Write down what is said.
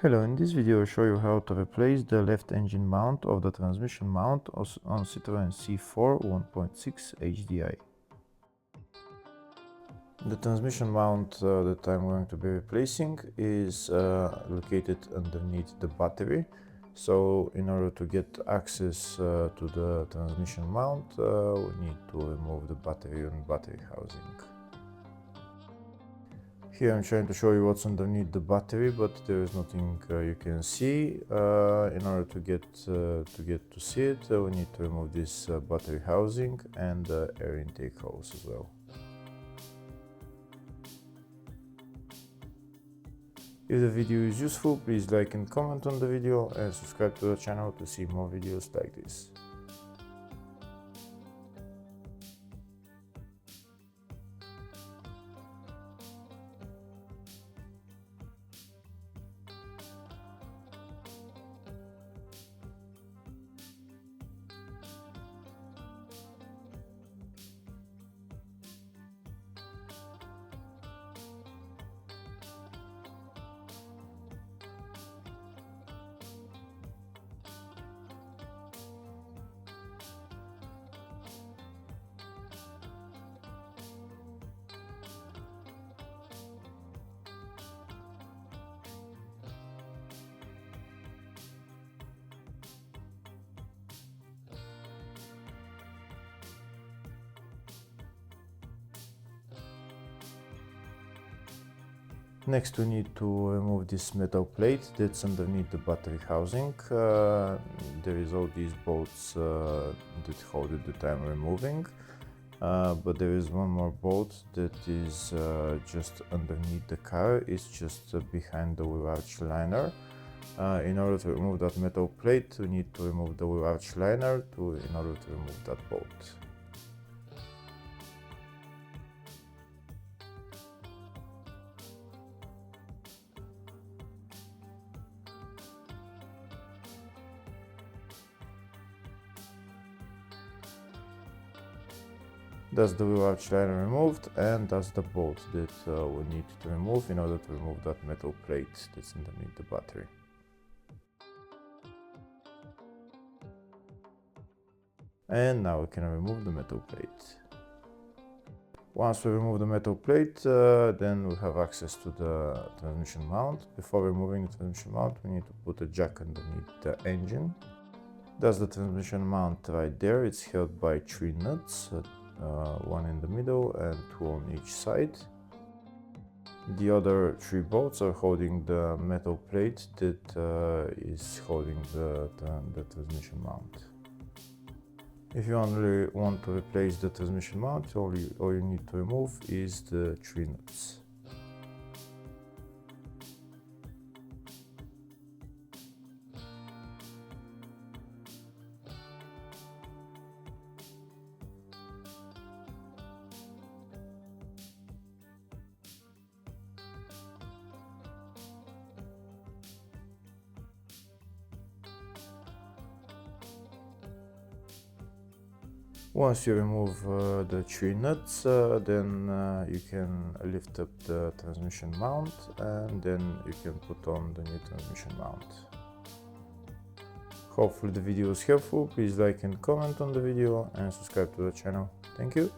Hello, in this video I'll show you how to replace the left engine mount of the transmission mount on Citroen C4 1.6 HDI. The transmission mount that I'm going to be replacing is located underneath the battery. So in order to get access to the transmission mount, we need to remove the battery and battery housing. Here I'm trying to show you what's underneath the battery, but there is nothing you can see. In order to get to see it, we need to remove this battery housing and air intake hose as well. If the video is useful, please like and comment on the video and subscribe to the channel to see more videos like this. Next we need to remove this metal plate that's underneath the battery housing. There is all these bolts that hold it that I'm removing, but there is one more bolt that is just underneath the car. It's just behind the wheel arch liner. In order to remove that metal plate, we need to remove the wheel arch liner in order to remove that bolt. That's the wheel arch liner removed, and that's the bolt that we need to remove in order to remove that metal plate that's underneath the battery. And now we can remove the metal plate. Once we remove the metal plate, then we have access to the transmission mount. Before removing the transmission mount, we need to put a jack underneath the engine. That's the transmission mount right there. It's held by 3 nuts. One in the middle and 2 on each side. The other 3 bolts are holding the metal plate that is holding the transmission mount. If you only want to replace the transmission mount, all you need to remove is the 3 nuts. Once you remove the 3 nuts, then you can lift up the transmission mount, and then you can put on the new transmission mount. Hopefully the video was helpful. Please like and comment on the video and subscribe to the channel. Thank you.